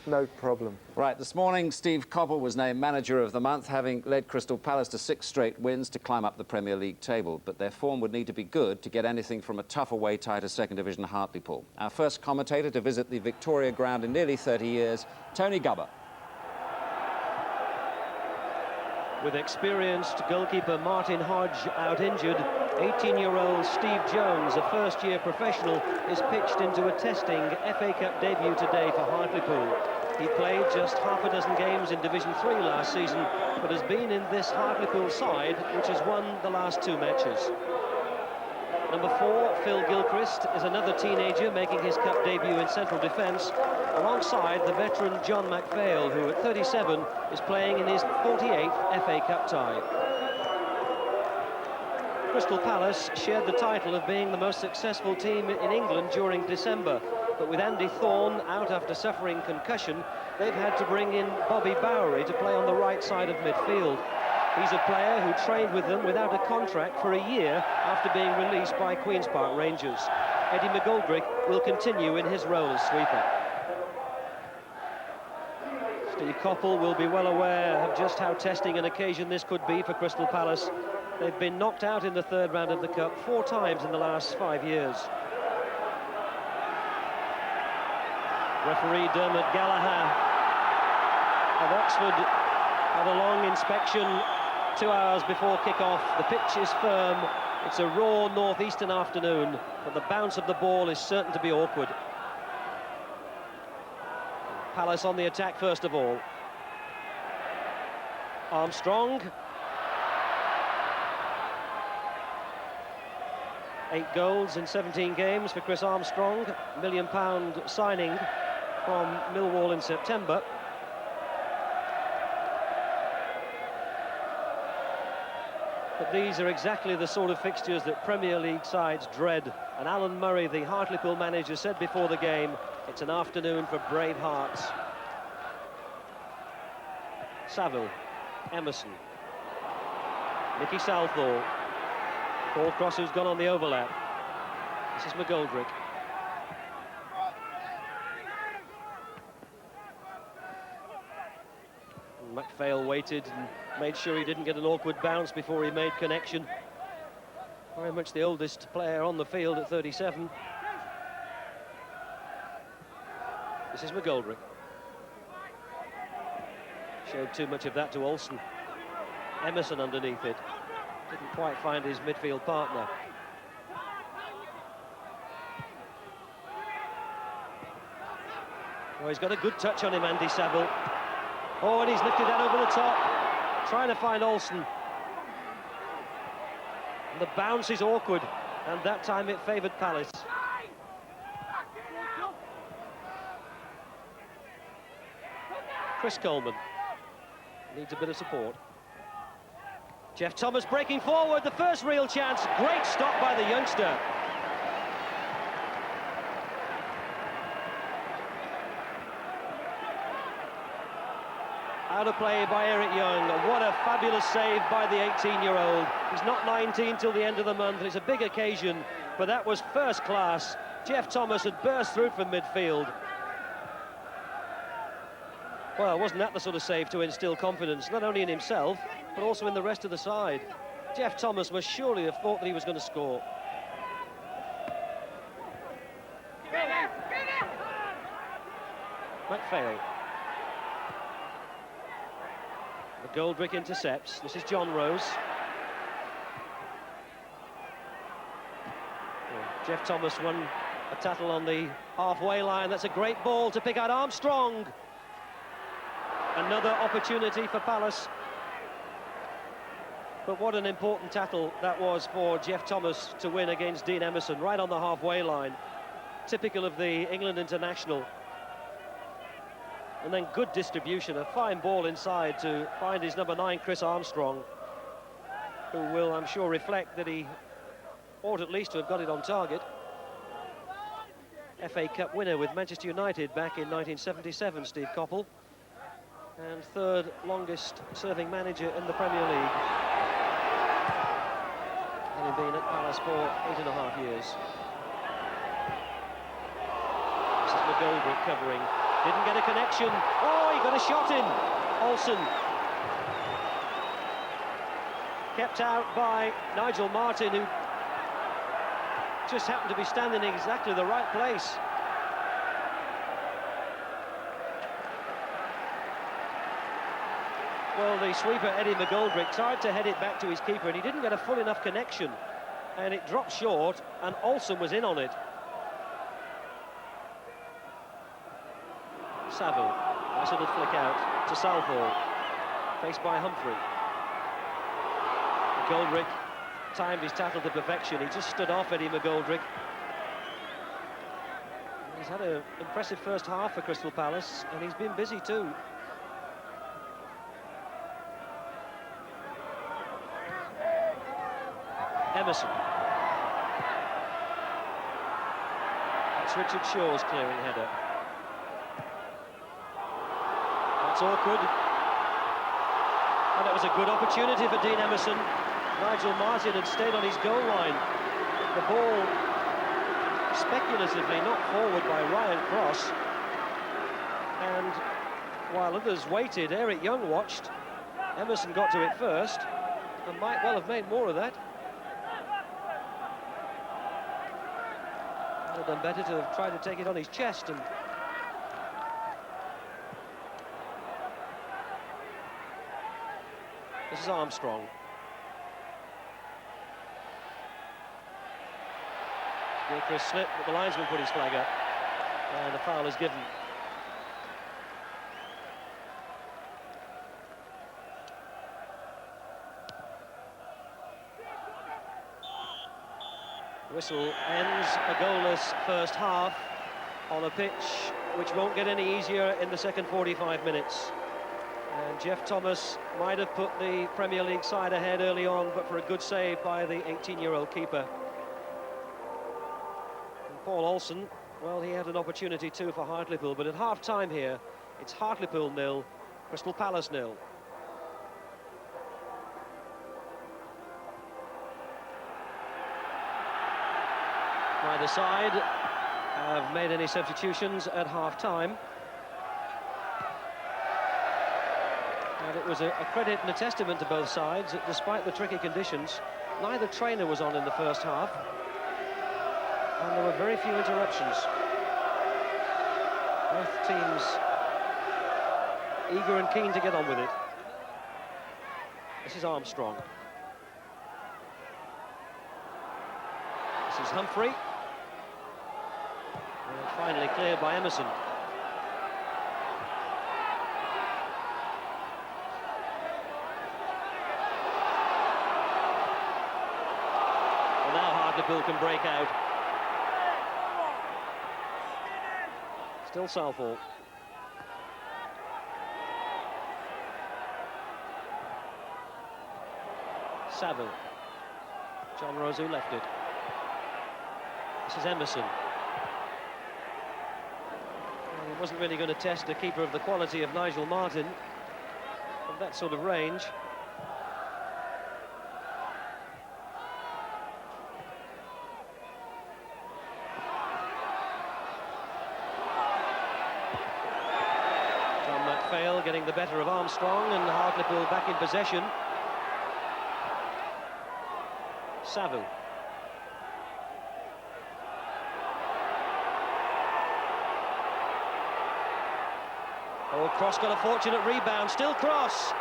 No problem. Right, this morning, Steve Coppell was named Manager of the Month, having led Crystal Palace to 6 straight wins to climb up the Premier League table. But their form would need to be good to get anything from a tough away tie to Second Division Hartlepool. Our first commentator to visit the Victoria ground in nearly 30 years, Tony Gubber. With experienced goalkeeper Martyn out injured, 18-year-old Steve Jones, a first-year professional, is pitched into a testing FA Cup debut today for Hartlepool. He played just half a dozen games in Division 3 last season, but has been in this Hartlepool side, which has won the last 2 matches. Number 4, Phil Gilchrist, is another teenager making his cup debut in central defence, alongside the veteran John MacPhail, who at 37 is playing in his 48th FA Cup tie. Crystal Palace shared the title of being the most successful team in England during December, but with Andy Thorne out after suffering concussion, they've had to bring in Bowry to play on the right side of midfield. He's a player who trained with them without a contract for a year after being released by Queen's Park Rangers. Eddie McGoldrick will continue in his role as sweeper. Steve Coppell will be well aware of just how testing an occasion this could be for Crystal Palace. They've been knocked out in the 3rd round of the Cup 4 times in the last 5 years. Referee Dermot Gallagher of Oxford had a long inspection 2 hours before kick-off. The pitch is firm. It's a raw northeastern afternoon, but the bounce of the ball is certain to be awkward. Palace on the attack first of all. Armstrong. 8 goals in 17 games for Chris Armstrong. £1 million signing from Millwall in September. But these are exactly the sort of fixtures that Premier League sides dread. And Alan Murray, the Hartlepool manager, said before the game, it's an afternoon for brave hearts. Saville, Emerson, Nicky Southall, Paul Cross, who's gone on the overlap. This is McGoldrick. MacPhail waited and made sure he didn't get an awkward bounce before he made connection. Very much the oldest player on the field at 37. This is McGoldrick. Showed too much of that to Olsson. Emerson underneath it. Didn't quite find his midfield partner. Oh, he's got a good touch on him, Andy Saville. Oh, and he's lifted that over the top, trying to find Olsson. And the bounce is awkward, and that time it favoured Palace. Chris Coleman needs a bit of support. Geoff Thomas breaking forward, the first real chance. Great stop by the youngster. Out of play by Eric Young. What a fabulous save by the 18-year-old. He's not 19 till the end of the month. It's a big occasion, but that was first class. Geoff Thomas had burst through from midfield. Well, wasn't that the sort of save to instill confidence, not only in himself, but also in the rest of the side? Geoff Thomas must surely have thought that he was going to score. MacPhail. McGoldrick intercepts. This is Johnrose. Geoff Thomas won a tattle on the halfway line. That's a great ball to pick out Armstrong. Another opportunity for Palace. But what an important tackle that was for Geoff Thomas to win against Dean Emerson, right on the halfway line. Typical of the England international. And then good distribution, a fine ball inside to find his number 9, Chris Armstrong, who will, I'm sure, reflect that he ought at least to have got it on target. FA Cup winner with Manchester United back in 1977, Steve Coppell. And 3rd longest serving manager in the Premier League. Having been at Palace for 8.5 years. This is McGoldrick covering. Didn't get a connection. Oh, he got a shot in. Olsson. Kept out by Nigel Martyn, who just happened to be standing in exactly the right place. Well, the sweeper, Eddie McGoldrick, tried to head it back to his keeper, and he didn't get a full enough connection. And it dropped short, and Olsson was in on it. Saville, nice little flick out to Southall, faced by Humphrey. McGoldrick timed his tackle to perfection. He just stood off Eddie McGoldrick. He's had an impressive first half for Crystal Palace, and he's been busy too. Emerson. That's Richard Shaw's clearing header. That's awkward. And it was a good opportunity for Dean Emerson. Nigel Martyn had stayed on his goal line. The ball speculatively knocked forward by Ryan Cross. And while others waited, Eric Young watched. Emerson got to it first and might well have made more of that. Would have done better to have tried to take it on his chest. And this is Armstrong. Gilchrist slipped, but the linesman put his flag up, and the foul is given. Whistle ends a goalless first half on a pitch which won't get any easier in the second 45 minutes. And Geoff Thomas might have put the Premier League side ahead early on, but for a good save by the 18-year-old keeper. And Paul Olsson, well, he had an opportunity too for Hartlepool, but at half-time here, it's Hartlepool 0, Crystal Palace 0. Neither side have made any substitutions at half-time. And it was a credit and a testament to both sides that despite the tricky conditions, neither trainer was on in the first half. And there were very few interruptions. Both teams eager and keen to get on with it. This is Armstrong. This is Humphrey. And finally cleared by Emerson. Well, now Hartlepool can break out. Still Southall. Saville. Johnrose who left it. This is Emerson. Well, he wasn't really going to test a keeper of the quality of Nigel Martyn from that sort of range. MacPhail getting the better of Armstrong, and Hartlepool back in possession. Saville. Oh, Cross got a fortunate rebound, still Cross.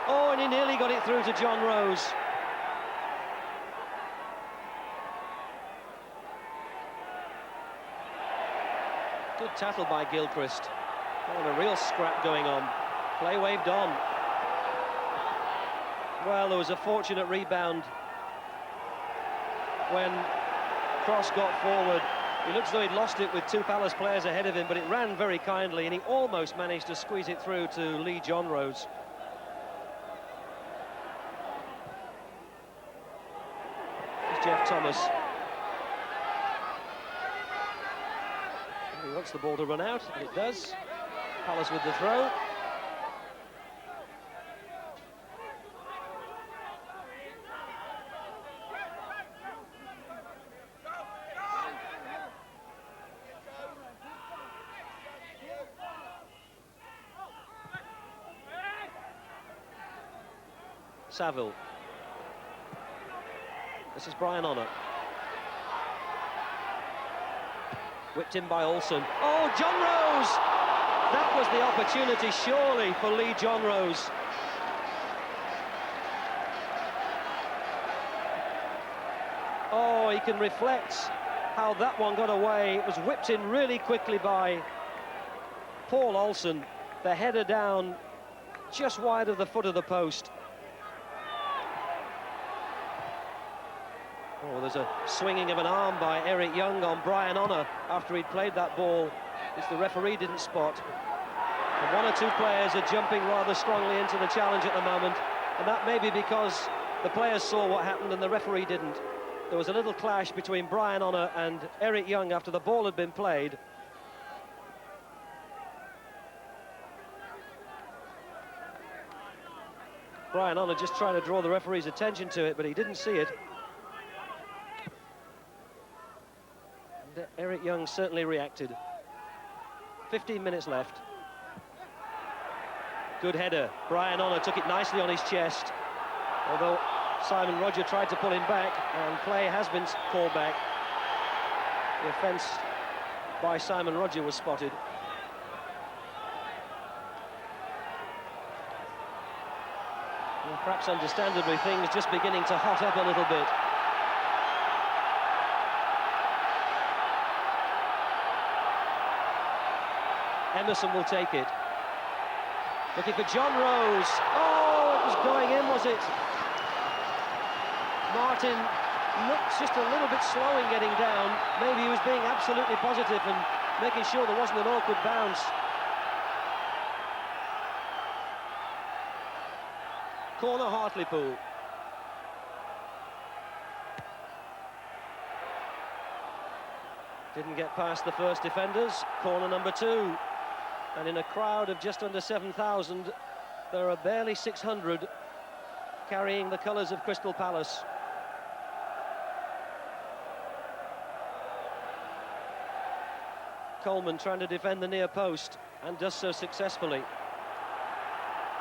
Oh, and he nearly got it through to Johnrose. Good tackle by Gilchrist. Oh, and a real scrap going on. Play waved on. Well, there was a fortunate rebound when Cross got forward. He looks as though he'd lost it with two Palace players ahead of him, but it ran very kindly, and he almost managed to squeeze it through to Lee Johnrose. Here's Geoff Thomas. He wants the ball to run out, and it does. Palace with the throw. Saville. This is Brian Honour. Whipped in by Olsson. Oh, Johnrose! That was the opportunity, surely, for Lee Johnrose. Oh, he can reflect how that one got away. It was whipped in really quickly by Paul Olsson. The header down just wide of the foot of the post. Oh, there's a swinging of an arm by Eric Young on Brian Honour after he'd played that ball, which the referee didn't spot. And one or two players are jumping rather strongly into the challenge at the moment, and that may be because the players saw what happened and the referee didn't. There was a little clash between Brian Honour and Eric Young after the ball had been played. Brian Honour just trying to draw the referee's attention to it, but he didn't see it. And Eric Young certainly reacted. 15 minutes left. Good header. Brian Honour took it nicely on his chest, although Simon Rodger tried to pull him back, and play has been called back. The offence by Simon Rodger was spotted. And perhaps understandably, things just beginning to hot up a little bit. Emerson will take it. Looking for Johnrose. Oh, it was going in, was it? Martyn looks just a little bit slow in getting down. Maybe he was being absolutely positive and making sure there wasn't an awkward bounce. Corner Hartlepool. Didn't get past the first defenders. Corner number 2. And in a crowd of just under 7,000, there are barely 600 carrying the colours of Crystal Palace. Coleman trying to defend the near post and does so successfully.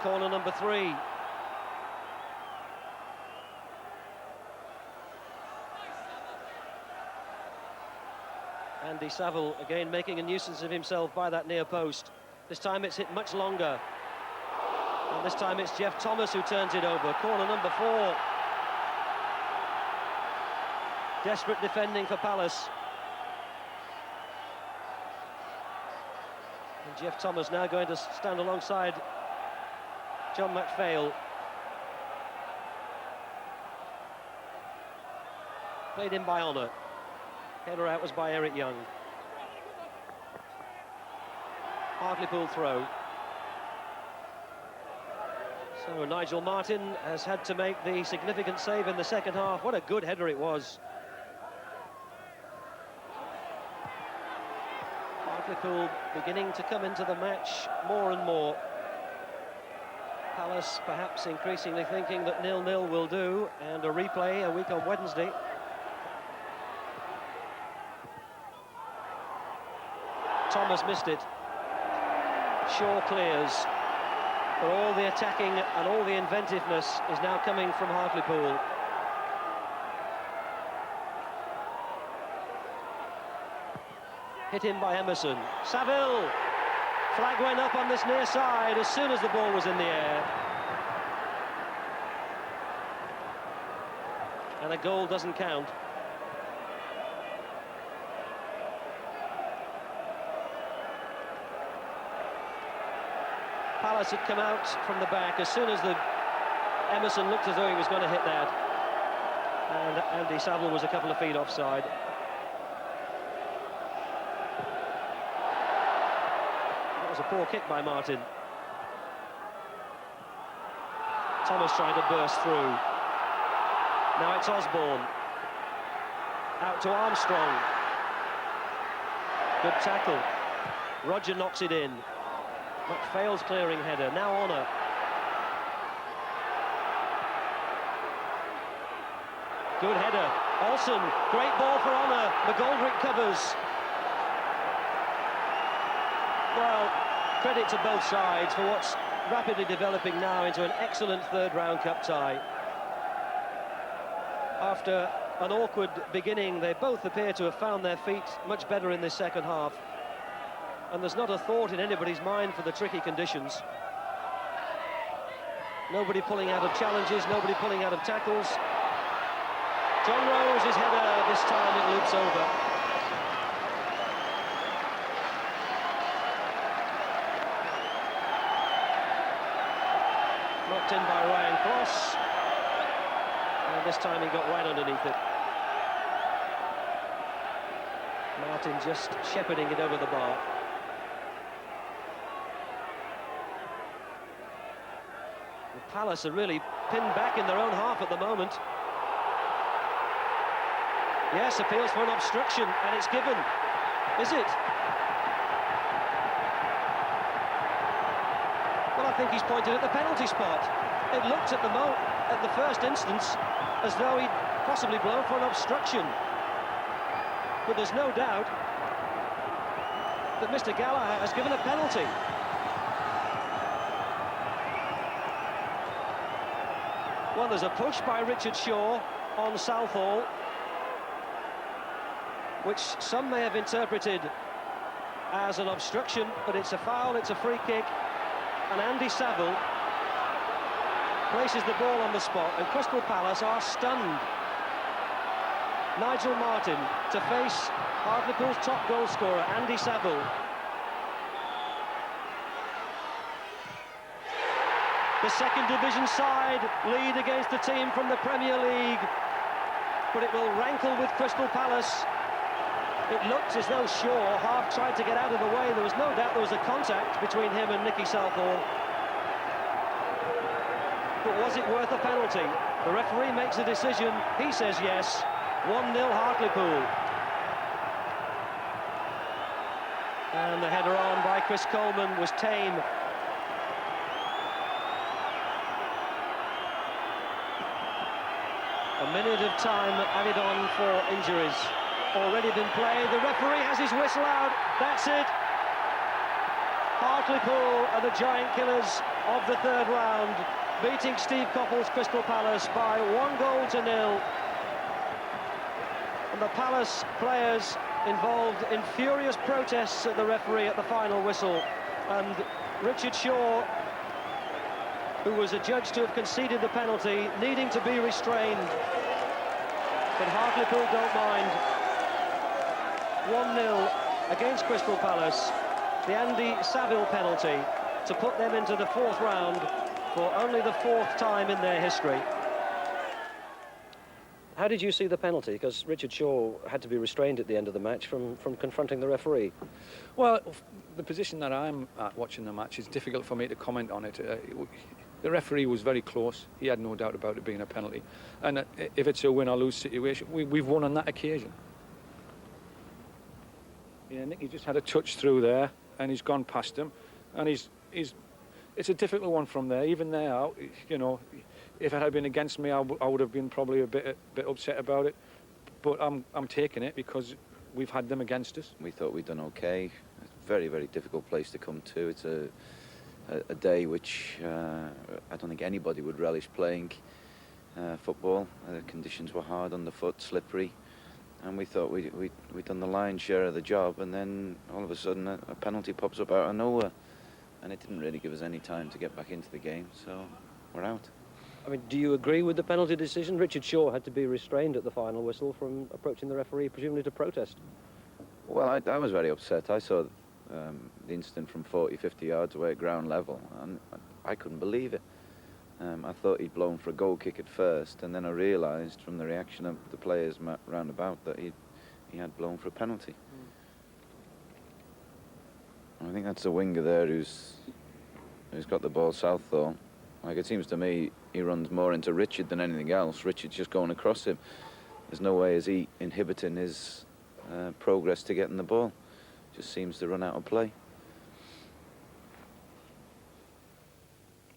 Corner number 3. Andy Saville again making a nuisance of himself by that near post. This time it's hit much longer. And this time it's Geoff Thomas who turns it over. Corner number 4. Desperate defending for Palace. And Geoff Thomas now going to stand alongside John MacPhail. Played in by Honour. Header out was by Eric Young. Hartlepool throw. So Nigel Martyn has had to make the significant save in the second half. What a good header it was. Hartlepool beginning to come into the match more and more. Palace perhaps increasingly thinking that 0-0 will do, and a replay a week on Wednesday. Thomas missed it. Shaw clears. But all the attacking and all the inventiveness is now coming from Hartlepool. Hit in by Emerson. Saville! Flag went up on this near side as soon as the ball was in the air. And a goal doesn't count. Palace had come out from the back as soon as Emerson looked as though he was going to hit that. And Andy Saville was a couple of feet offside. That was a poor kick by Martyn. Thomas trying to burst through. Now it's Osborn. Out to Armstrong. Good tackle. Rodger knocks it in. MacPhail's clearing header, now Honour. Good header, Olsson, great ball for Honour, McGoldrick covers. Well, credit to both sides for what's rapidly developing now into an excellent third-round cup tie. After an awkward beginning, they both appear to have found their feet much better in this second half. And there's not a thought in anybody's mind for the tricky conditions. Nobody pulling out of challenges, nobody pulling out of tackles. Johnrose's header, this time it loops over. Knocked in by Ryan Cross. And this time he got right underneath it. Martyn just shepherding it over the bar. The Palace are really pinned back in their own half at the moment. Yes, appeals for an obstruction, and it's given. Is it? Well, I think he's pointed at the penalty spot. It looked at the first instance as though he'd possibly blown for an obstruction. But there's no doubt that Mr. Gallagher has given a penalty. Well, there's a push by Richard Shaw on Southall, which some may have interpreted as an obstruction, but it's a foul, it's a free kick, and Andy Saville places the ball on the spot, and Crystal Palace are stunned. Nigel Martyn to face Hartlepool's top goal scorer, Andy Saville. The second division side lead against the team from the Premier League, but it will rankle with Crystal Palace. It looked as though Shaw half tried to get out of the way. There was no doubt there was a contact between him and Nicky Southall. But was it worth a penalty? The referee makes a decision. He says yes. 1-0 Hartlepool. And the header on by Chris Coleman was tame. A minute of time added on for injuries. Already been played. The referee has his whistle out. That's it. Hartlepool are the giant killers of the third round, beating Steve Coppell's Crystal Palace by 1-0. And the Palace players involved in furious protests at the referee at the final whistle. And Richard Shaw, who was adjudged to have conceded the penalty, needing to be restrained. But Hartlepool don't mind. 1-0 against Crystal Palace. The Andy Saville penalty to put them into the fourth round for only the fourth time in their history. How did you see the penalty? Because Richard Shaw had to be restrained at the end of the match from confronting the referee. Well, the position that I'm at watching the match, it's difficult for me to comment on it. The referee was very close. He had no doubt about it being a penalty. And if it's a win or lose situation, we've won on that occasion. Yeah, Nicky just had a touch through there, and he's gone past him. And it's a difficult one from there. Even there, you know, if it had been against me, I would have been probably a bit upset about it. But I'm taking it because we've had them against us. We thought we'd done okay. It's a very, very difficult place to come to. It's a day which I don't think anybody would relish playing football. The conditions were hard underfoot, slippery, and we thought we'd done the lion's share of the job, and then all of a sudden a penalty pops up out of nowhere, and it didn't really give us any time to get back into the game, so we're out. I mean, do you agree with the penalty decision? Richard Shaw had to be restrained at the final whistle from approaching the referee, presumably to protest. Well, I was very upset. I saw the incident from 40-50 yards away at ground level, and I couldn't believe it. I thought he'd blown for a goal kick at first, and then I realised from the reaction of the players round about that he had blown for a penalty. I think that's the winger there who's got the ball, Southall. Like, it seems to me he runs more into Richard than anything else. Richard's just going across him. There's no way is he inhibiting his progress to getting the ball. Just seems to run out of play.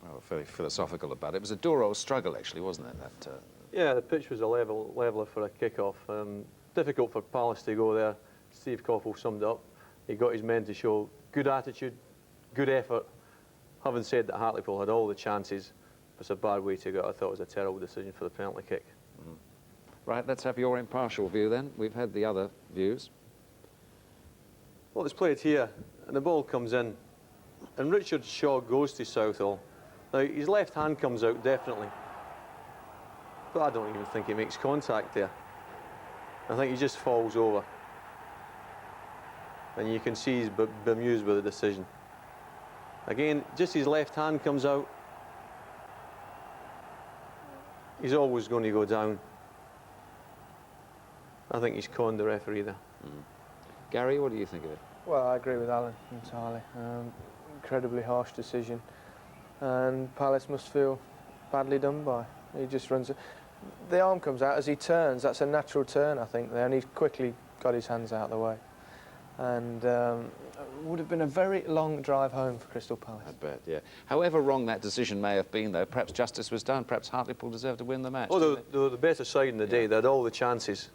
Well, very philosophical about it. It was a Johnrose struggle, actually, wasn't it? That. Yeah, the pitch was a leveler for a kick-off. Difficult for Palace to go there. Steve Coppell summed it up. He got his men to show good attitude, good effort, having said that Hartlepool had all the chances, it's a bad way to go. I thought it was a terrible decision for the penalty kick. Right, let's have your impartial view then. We've had the other views. Well, it's played here, and the ball comes in, and Richard Shaw goes to Southall. Now, his left hand comes out, definitely. But I don't even think he makes contact there. I think he just falls over. And you can see he's bemused with the decision. Again, just his left hand comes out. He's always going to go down. I think he's conned the referee there. Gary, what do you think of it? Well, I agree with Alan entirely. Incredibly harsh decision. And Palace must feel badly done by. He just runs it. The arm comes out as he turns. That's a natural turn, I think, there. And he's quickly got his hands out of the way. And would have been a very long drive home for Crystal Palace. I bet, yeah. However wrong that decision may have been, though, perhaps justice was done. Perhaps Hartlepool deserved to win the match. Oh, they were the better side in the day. They had all the chances.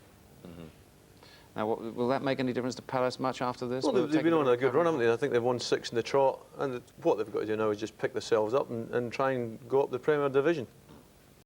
Now, will that make any difference to Palace much after this? Well, they've been on a good run, haven't they? I think they've won 6 in the trot. And what they've got to do now is just pick themselves up and try and go up the Premier Division.